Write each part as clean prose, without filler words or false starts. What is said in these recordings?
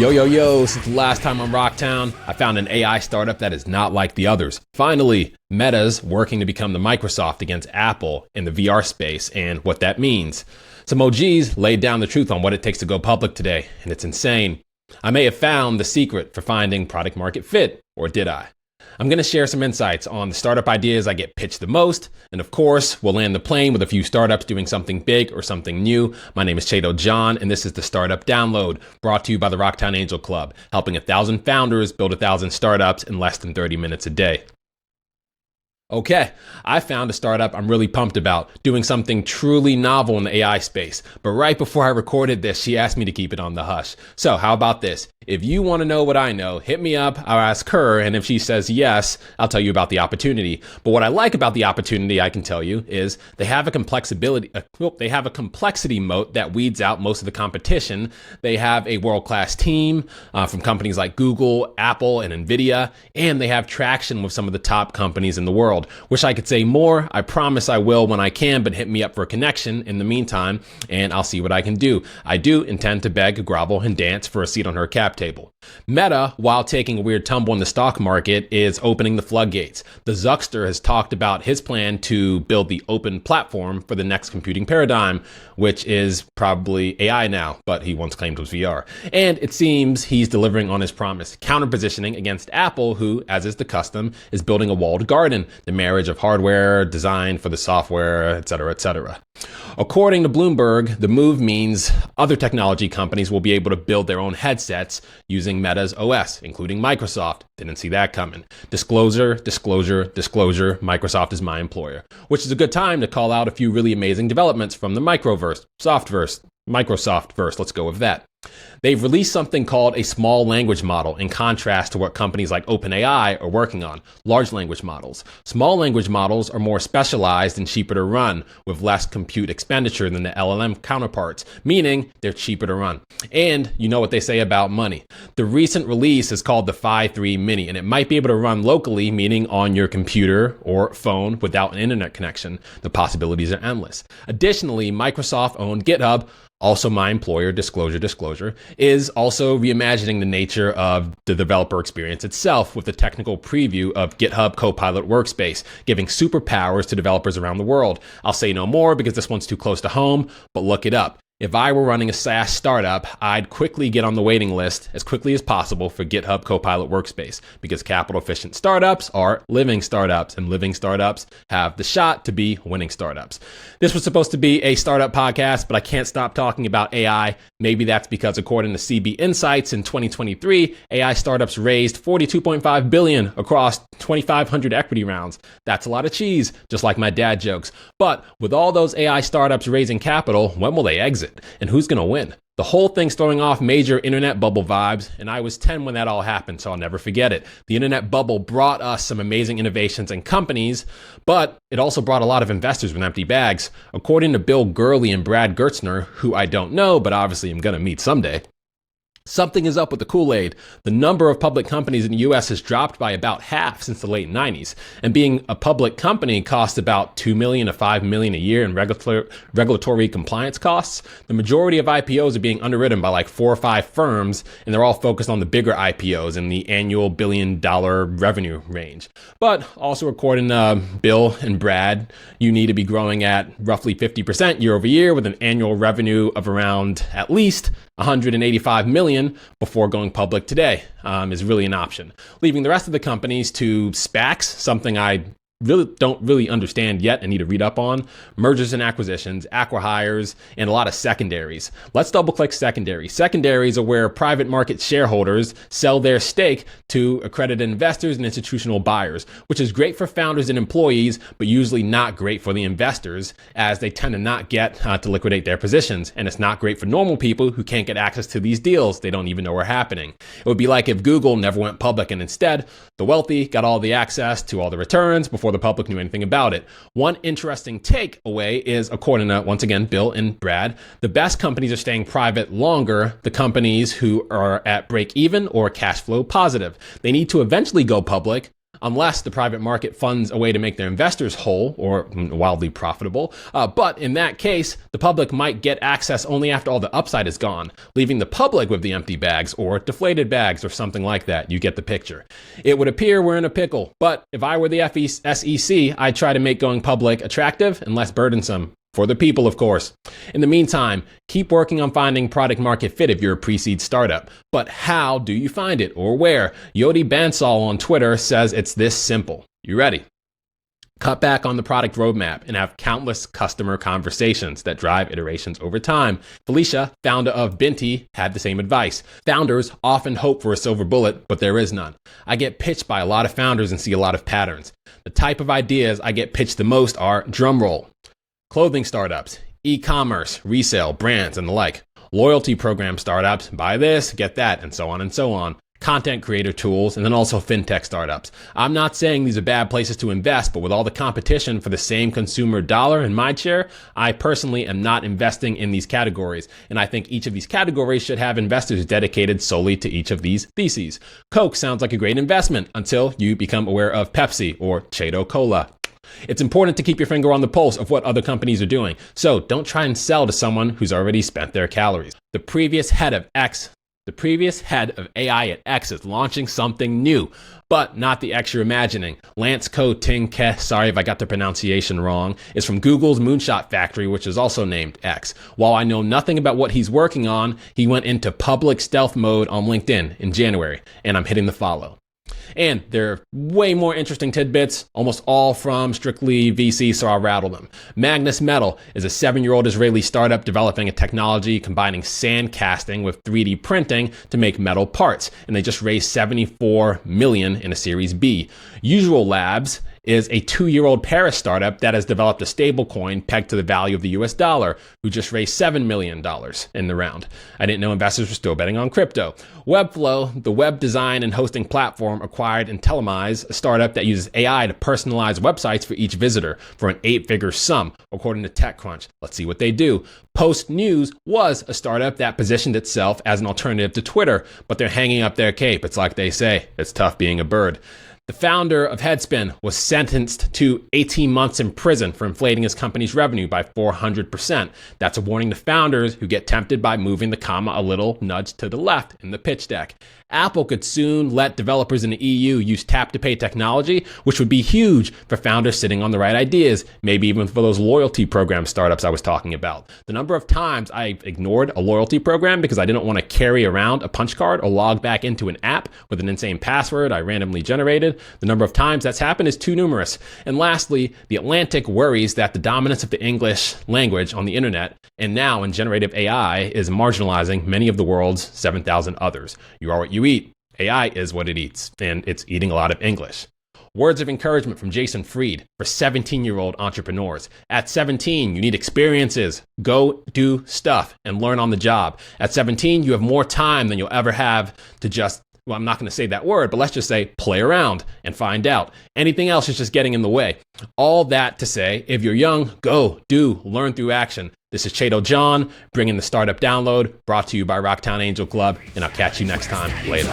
Yo, since the last time on Rocktown, I found an AI startup that is not like the others. Finally, Meta's working to become the Microsoft against Apple in the VR space and what that means. Some OGs laid down the truth on what it takes to go public today, and it's insane. I may have found the secret for finding product market fit, or did I? I'm going to share some insights on the startup ideas I get pitched the most, and of course, we'll land the plane with a few startups doing something big or something new. My name is Chiedo John, and this is the Startup Download, brought to you by the Rocktown Angel Club, helping 1,000 founders build 1,000 startups in less than 30 minutes a day. Okay, I found a startup I'm really pumped about, doing something truly novel in the AI space. But right before I recorded this, she asked me to keep it on the hush. So how about this? If you want to know what I know, hit me up, I'll ask her, and if she says yes, I'll tell you about the opportunity. But what I like about the opportunity, I can tell you, is they have a complexity moat that weeds out most of the competition. They have a world-class team from companies like Google, Apple, and NVIDIA, and they have traction with some of the top companies in the world. Wish I could say more. I promise I will when I can, but hit me up for a connection in the meantime, and I'll see what I can do. I do intend to beg, grovel, and dance for a seat on her cap table. Meta, while taking a weird tumble in the stock market, is opening the floodgates. The Zuckster has talked about his plan to build the open platform for the next computing paradigm, which is probably AI now, but he once claimed it was VR. And it seems he's delivering on his promise, counter-positioning against Apple, who, as is the custom, is building a walled garden, the marriage of hardware, design for the software, etc., etc. According to Bloomberg, the move means other technology companies will be able to build their own headsets using Meta's OS, including Microsoft. Didn't see that coming. Disclosure, Microsoft is my employer, which is a good time to call out a few really amazing developments from the Microsoft-verse. Let's go with that. They've released something called a small language model in contrast to what companies like OpenAI are working on, large language models. Small language models are more specialized and cheaper to run with less compute expenditure than the LLM counterparts, meaning they're cheaper to run. And you know what they say about money. The recent release is called the Phi 3 Mini, and it might be able to run locally, meaning on your computer or phone without an internet connection. The possibilities are endless. Additionally, Microsoft-owned GitHub, also my employer, disclosure, is also reimagining the nature of the developer experience itself with a technical preview of GitHub Copilot Workspace, giving superpowers to developers around the world. I'll say no more because this one's too close to home, but look it up. If I were running a SaaS startup, I'd quickly get on the waiting list as quickly as possible for GitHub Copilot Workspace because capital-efficient startups are living startups, and living startups have the shot to be winning startups. This was supposed to be a startup podcast, but I can't stop talking about AI. Maybe that's because according to CB Insights in 2023, AI startups raised $42.5 billion across 2,500 equity rounds. That's a lot of cheese, just like my dad jokes. But with all those AI startups raising capital, when will they exit? And who's going to win? The whole thing's throwing off major internet bubble vibes, and I was 10 when that all happened, so I'll never forget it. The internet bubble brought us some amazing innovations and companies, but it also brought a lot of investors with empty bags. According to Bill Gurley and Brad Gertzner, who I don't know, but obviously I'm going to meet someday, something is up with the Kool-Aid. The number of public companies in the US has dropped by about half since the late 90s. And being a public company costs about $2 million to $5 million a year in regulatory compliance costs. The majority of IPOs are being underwritten by like 4 or 5 firms, and they're all focused on the bigger IPOs in the annual $1 billion revenue range. But also according to Bill and Brad, you need to be growing at roughly 50% year over year with an annual revenue of around at least $185 million before going public today is really an option. Leaving the rest of the companies to SPACs, something I don't really understand yet and need to read up on, mergers and acquisitions, acqui-hires, and a lot of secondaries. Let's double click secondaries. Secondaries are where private market shareholders sell their stake to accredited investors and institutional buyers, which is great for founders and employees, but usually not great for the investors as they tend to not get to liquidate their positions. And it's not great for normal people who can't get access to these deals. They don't even know are happening. It would be like if Google never went public and instead the wealthy got all the access to all the returns before the public knew anything about it. One interesting takeaway is, according to, once again, Bill and Brad, the best companies are staying private longer, the companies who are at break even or cash flow positive. They need to eventually go public, unless the private market funds a way to make their investors whole or wildly profitable. But in that case, the public might get access only after all the upside is gone, leaving the public with the empty bags or deflated bags or something like that. You get the picture. It would appear we're in a pickle, but if I were the SEC, I'd try to make going public attractive and less burdensome. For the people, of course. In the meantime, keep working on finding product market fit if you're a pre-seed startup. But how do you find it or where? Yodi Bansal on Twitter says it's this simple. You ready? Cut back on the product roadmap and have countless customer conversations that drive iterations over time. Felicia, founder of Binti, had the same advice. Founders often hope for a silver bullet, but there is none. I get pitched by a lot of founders and see a lot of patterns. The type of ideas I get pitched the most are, drumroll, clothing startups, e-commerce, resale, brands, and the like. Loyalty program startups, buy this, get that, and so on and so on. Content creator tools, and then also fintech startups. I'm not saying these are bad places to invest, but with all the competition for the same consumer dollar in my chair, I personally am not investing in these categories. And I think each of these categories should have investors dedicated solely to each of these theses. Coke sounds like a great investment until you become aware of Pepsi or Chiedo Cola. It's important to keep your finger on the pulse of what other companies are doing. So don't try and sell to someone who's already spent their calories. The previous head of AI at X is launching something new, but not the X you're imagining. Lance Ko Ting Ke, sorry if I got the pronunciation wrong, is from Google's Moonshot Factory, which is also named X. While I know nothing about what he's working on, he went into public stealth mode on LinkedIn in January, and I'm hitting the follow. And there are way more interesting tidbits, almost all from StrictlyVC, so I'll rattle them. Magnus Metal is a 7-year-old Israeli startup developing a technology combining sand casting with 3D printing to make metal parts, and they just raised $74 million in a Series B. Usual Labs is a 2-year-old Paris startup that has developed a stable coin pegged to the value of the US dollar, who just raised $7 million in the round. I didn't know investors were still betting on crypto. Webflow, the web design and hosting platform, acquired Intellimize, a startup that uses AI to personalize websites for each visitor for an 8-figure sum, according to TechCrunch. Let's see what they do. Post News was a startup that positioned itself as an alternative to Twitter, but they're hanging up their cape. It's like they say, it's tough being a bird. The founder of Headspin was sentenced to 18 months in prison for inflating his company's revenue by 400%. That's a warning to founders who get tempted by moving the comma a little nudge to the left in the pitch deck. Apple could soon let developers in the EU use tap-to-pay technology, which would be huge for founders sitting on the right ideas, maybe even for those loyalty program startups I was talking about. The number of times I ignored a loyalty program because I didn't want to carry around a punch card or log back into an app with an insane password I randomly generated, the number of times that's happened is too numerous. And lastly, The Atlantic worries that the dominance of the English language on the internet and now in generative AI is marginalizing many of the world's 7,000 others. You are what you eat. AI is what it eats, and it's eating a lot of English. Words of encouragement from Jason Fried for 17-year-old entrepreneurs. At 17, you need experiences. Go do stuff and learn on the job. At 17, you have more time than you'll ever have to just, well, I'm not going to say that word, but let's just say play around and find out. Anything else is just getting in the way. All that to say, if you're young, go, do, learn through action. This is Chiedo John, bringing the Startup Download, brought to you by Rocktown Angel Club, and I'll catch you next time. Later.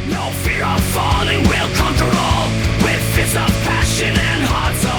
No fear of falling, we'll conquer all with fists of passion and hearts of